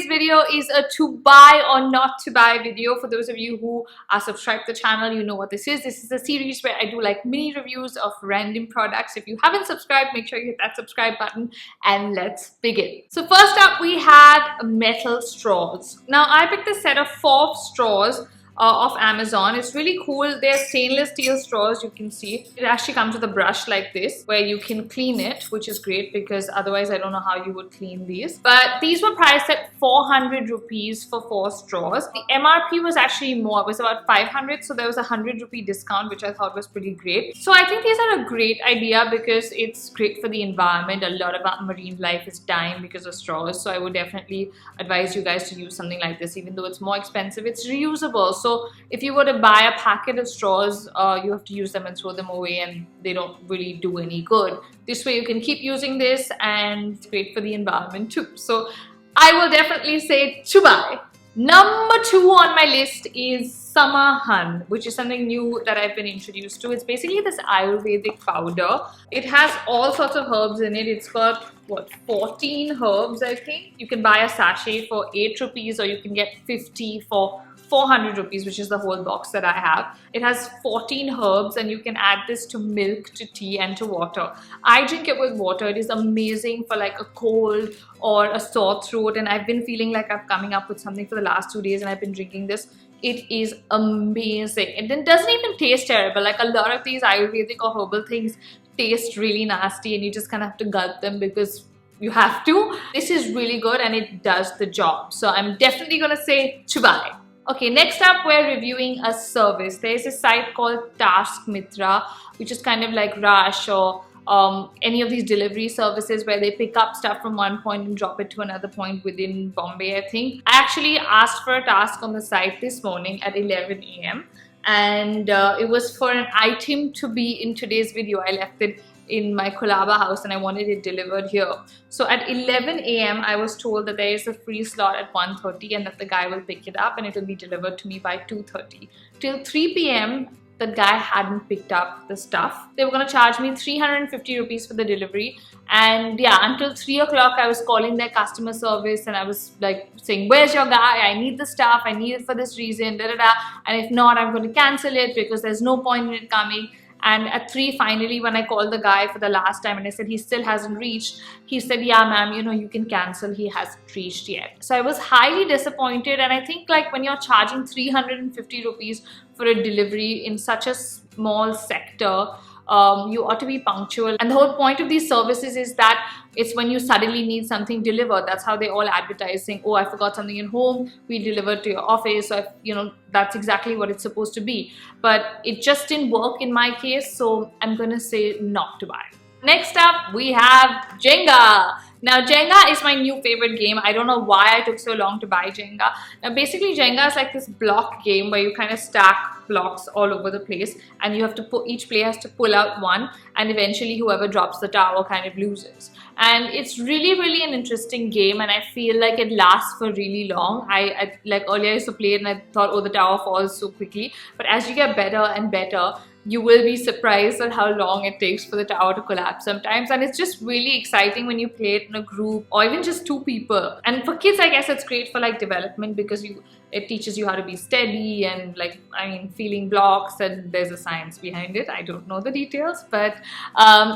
today's video is a to buy or not to buy video. For those of you who are subscribed to the channel, you know what this is. This is a series where I do like mini reviews of random products. If you haven't subscribed, make sure you hit that subscribe button and let's begin. So first up, we had metal straws. Now I picked a set of 4 straws off Amazon. It's really cool. They're stainless steel straws, you can see. It actually comes with a brush like this where you can clean it, which is great because otherwise I don't know how you would clean these. But these were priced at 400 rupees for 4 straws. The MRP was actually more. It was about 500, so there was a 100 rupee discount, which I thought was pretty great. So I think these are a great idea because it's great for the environment. A lot of our marine life is dying because of straws, so I would definitely advise you guys to use something like this. Even though it's more expensive, it's reusable. So if you were to buy a packet of straws, you have to use them and throw them away, and they don't really do any good. This way you can keep using this and it's great for the environment too. So I will definitely say to buy. Number 2 on my list is Samahan, which is something new that I've been introduced to. It's basically this Ayurvedic powder. It has all sorts of herbs in it. It's got, what, 14 herbs, I think. You can buy a sachet for 8 rupees or you can get 50 for 400 rupees, which is the whole box that I have. It has 14 herbs and you can add this to milk, to tea and to water. I drink it with water. It is amazing for like a cold or a sore throat, and I've been feeling like I'm coming up with something for the last 2 days and I've been drinking this. It is amazing. It doesn't even taste terrible. Like a lot of these Ayurvedic or herbal things taste really nasty and you just kind of have to gulp them because you have to. This is really good and it does the job. So I'm definitely gonna say to buy. Okay, next up we're reviewing a service. There's a site called Task Mitra, which is kind of like Rush or any of these delivery services where they pick up stuff from one point and drop it to another point within Bombay, I think. I actually asked for a task on the site this morning at 11 AM and it was for an item to be in today's video. I left it in my Colaba house and I wanted it delivered here. So at 11 AM I was told that there is a free slot at 1:30 and that the guy will pick it up and it will be delivered to me by 2:30. Till 3 PM the guy hadn't picked up the stuff. They were gonna charge me 350 rupees for the delivery, and yeah, until 3 o'clock I was calling their customer service and I was like saying, where's your guy? I need the stuff, I need it for this reason, da da da, and if not I'm going to cancel it because there's no point in it coming. And at 3 finally, when I called the guy for the last time and I said he still hasn't reached, he said, yeah ma'am, you know, you can cancel, he hasn't reached yet. So I was highly disappointed, and I think like when you're charging 350 rupees for a delivery in such a small sector, you ought to be punctual. And the whole point of these services is that it's when you suddenly need something delivered. That's how they all advertise, saying, oh, I forgot something at home, we delivered to your office. So you know, that's exactly what it's supposed to be. But it just didn't work in my case, so I'm gonna say not to buy. Next up, we have Jenga. Now, Jenga is my new favorite game. I don't know why I took so long to buy Jenga. Now, basically, Jenga is like this block game where you kind of stack blocks all over the place and you have to put, each player has to pull out one, and eventually whoever drops the tower kind of loses. And it's really an interesting game, and I feel like it lasts for really long. I like earlier I used to play it and I thought, oh, the tower falls so quickly. But as you get better and better, you will be surprised at how long it takes for the tower to collapse sometimes. And it's just really exciting when you play it in a group or even just 2 people. And for kids, I guess it's great for like development because it teaches you how to be steady and like, I mean, feeling blocks, and there's a science behind it. I don't know the details, but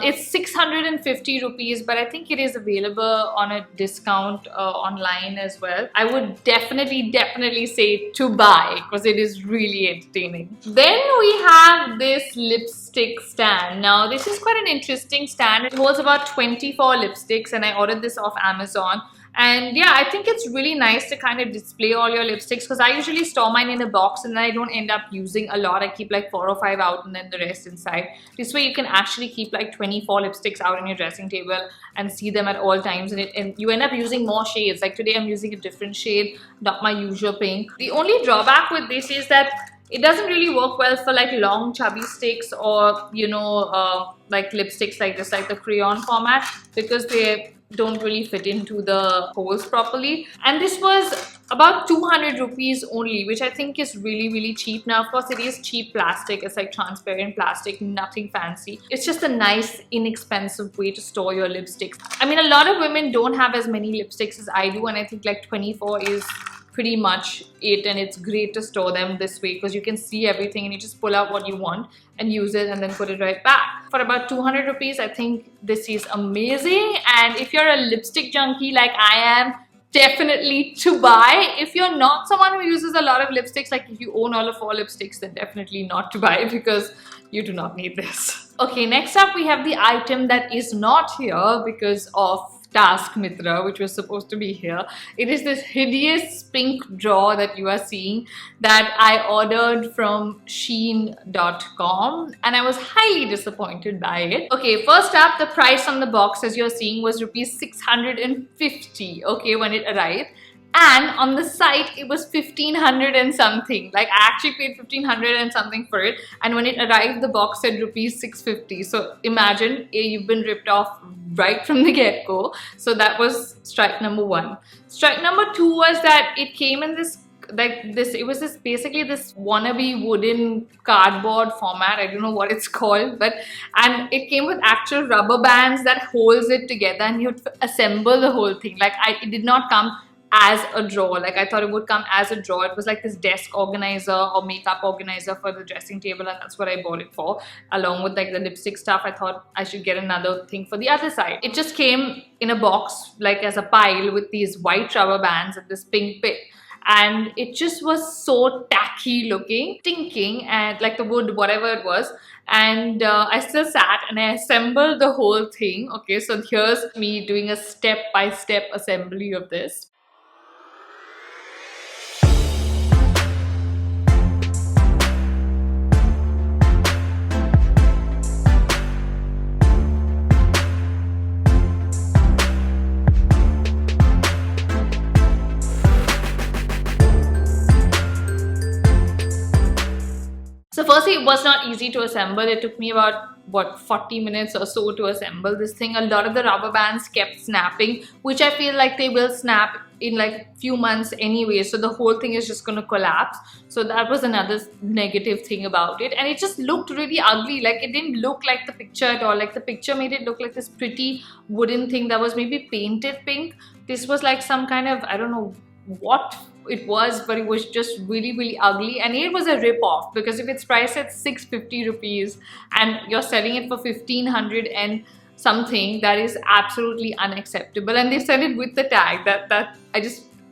it's 650 rupees, but I think it is available on a discount online as well. I would definitely say to buy because it is really entertaining. Then we have this lipstick stand. Now this is quite an interesting stand. It holds about 24 lipsticks and I ordered this off Amazon. And yeah, I think it's really nice to kind of display all your lipsticks because I usually store mine in a box and then I don't end up using a lot. I keep like 4 or 5 out and then the rest inside. This way you can actually keep like 24 lipsticks out on your dressing table and see them at all times, and you end up using more shades. Like today I'm using a different shade, not my usual pink. The only drawback with this is that it doesn't really work well for like long chubby sticks or, you know, like lipsticks like this, like the crayon format, because they don't really fit into the holes properly. And this was about 200 rupees only, which I think is really cheap. Now, of course, it is cheap plastic. It's like transparent plastic, nothing fancy. It's just a nice, inexpensive way to store your lipsticks. I mean, a lot of women don't have as many lipsticks as I do, and I think like 24 is pretty much it, and it's great to store them this way because you can see everything and you just pull out what you want and use it and then put it right back. For about 200 rupees, I think this is amazing. And if you're a lipstick junkie like I am, definitely to buy. If you're not someone who uses a lot of lipsticks, like if you own all of 4 lipsticks, then definitely not to buy because you do not need this. Okay, next up we have the item that is not here because of Task Mitra, which was supposed to be here. It is this hideous pink drawer that you are seeing that I ordered from Shein.com, and I was highly disappointed by it. Okay, first up, the price on the box, as you're seeing, was rupees 650, okay, when it arrived. And on the site it was 1500 and something. Like I actually paid 1500 and something for it, and when it arrived the box said rupees 650. So imagine, you've been ripped off right from the get-go. So that was strike number 1. Strike number 2 was that it came in this it was basically this wannabe wooden cardboard format. I don't know what it's called, and it came with actual rubber bands that holds it together, and you have to assemble the whole thing. Like it did not come as a drawer. Like I thought it would come as a drawer. It was like this desk organizer or makeup organizer for the dressing table, and that's what I bought it for, along with like the lipstick stuff. I thought I should get another thing for the other side. It just came in a box, like as a pile, with these white rubber bands and this pink bit, and it just was so tacky looking, stinking, and like the wood, whatever it was. And I still sat and I assembled the whole thing. Okay, so here's me doing a step-by-step assembly of this. So firstly, it was not easy to assemble. It took me about, 40 minutes or so to assemble this thing. A lot of the rubber bands kept snapping, which I feel like they will snap in like a few months anyway. So the whole thing is just going to collapse. So that was another negative thing about it. And it just looked really ugly. Like it didn't look like the picture at all. Like the picture made it look like this pretty wooden thing that was maybe painted pink. This was like some kind of, I don't know what it was, but it was just really ugly, and it was a rip-off because if it's priced at 650 rupees and you're selling it for 1500 and something, that is absolutely unacceptable. And they sent it with the tag.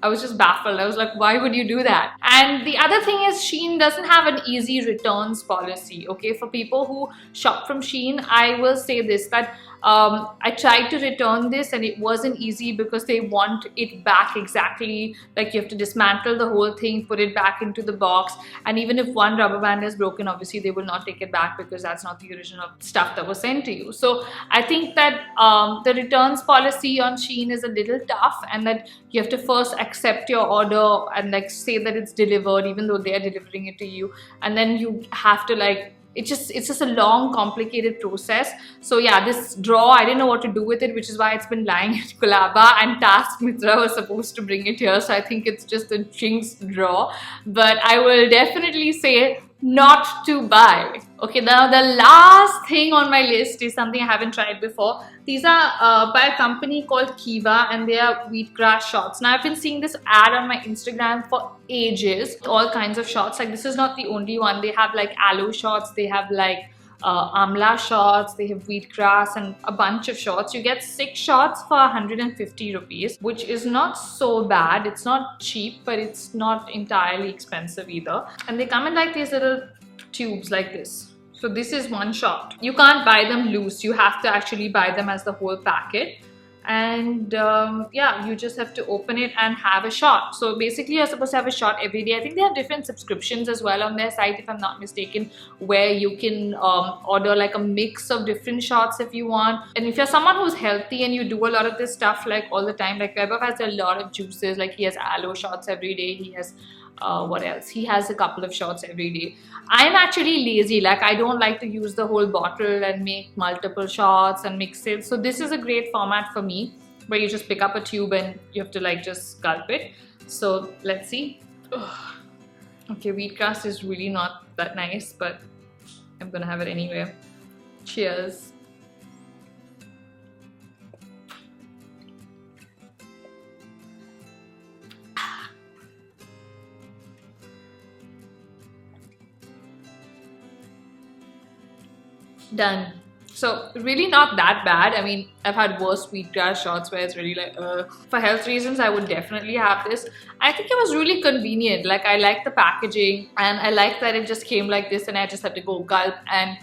I was just baffled. I was like, why would you do that? And the other thing is, Shein doesn't have an easy returns policy. Okay, for people who shop from Shein, I will say this, that I tried to return this and it wasn't easy because they want it back exactly. Like you have to dismantle the whole thing, put it back into the box, and even if one rubber band is broken, obviously they will not take it back because that's not the original stuff that was sent to you. So I think that the returns policy on Shein is a little tough, and that you have to first accept your order and like say that it's delivered even though they are delivering it to you, and then you have to like it's just a long, complicated process. So yeah, this drawer, I didn't know what to do with it, which is why it's been lying at Colaba, and Task Mitra was supposed to bring it here. So I think it's just a jinx drawer. But I will definitely say not to buy. Okay, now the last thing on my list is something I haven't tried before. These are by a company called Kiva, and they are wheatgrass shots. Now I've been seeing this ad on my Instagram for ages, all kinds of shots. Like this is not the only one. They have like aloe shots, they have like amla shots, they have wheatgrass, and a bunch of shots. You get 6 shots for 150 rupees, which is not so bad. It's not cheap, but it's not entirely expensive either. And they come in like these little tubes like this. So this is 1 shot. You can't buy them loose. You have to actually buy them as the whole packet. And yeah, you just have to open it and have a shot. So basically you're supposed to have a shot every day. I think they have different subscriptions as well on their site, if I'm not mistaken, where you can order like a mix of different shots if you want. And if you're someone who's healthy and you do a lot of this stuff like all the time, like Vaibhav has a lot of juices, like he has aloe shots every day, he has what else? He has a couple of shots every day. I'm actually lazy, like I don't like to use the whole bottle and make multiple shots and mix it. So this is a great format for me, where you just pick up a tube and you have to like just gulp it. So let's see. Ugh. Okay, wheatgrass is really not that nice, but I'm gonna have it anyway. Cheers. Done. So really not that bad. I mean, I've had worse wheatgrass shots where it's really like, for health reasons, I would definitely have this. I think it was really convenient. Like, I like the packaging and I like that it just came like this and I just have to go gulp and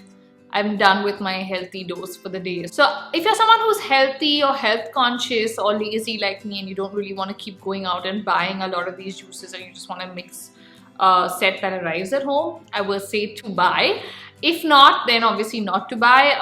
I'm done with my healthy dose for the day. So if you're someone who's healthy or health conscious or lazy like me and you don't really want to keep going out and buying a lot of these juices and you just want to mix set that arrives at home, I will say to buy. If not, then obviously not to buy.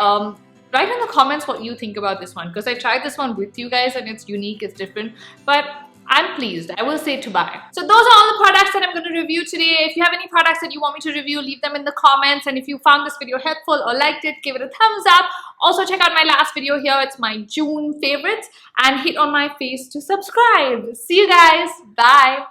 Write in the comments what you think about this one, because I tried this one with you guys and it's unique, it's different, but I'm pleased. I will say to buy. So those are all the products that I'm going to review today. If you have any products that you want me to review, leave them in the comments. And if you found this video helpful or liked it, give it a thumbs up. Also check out my last video here. It's my June favorites. And hit on my face to subscribe. See you guys. Bye.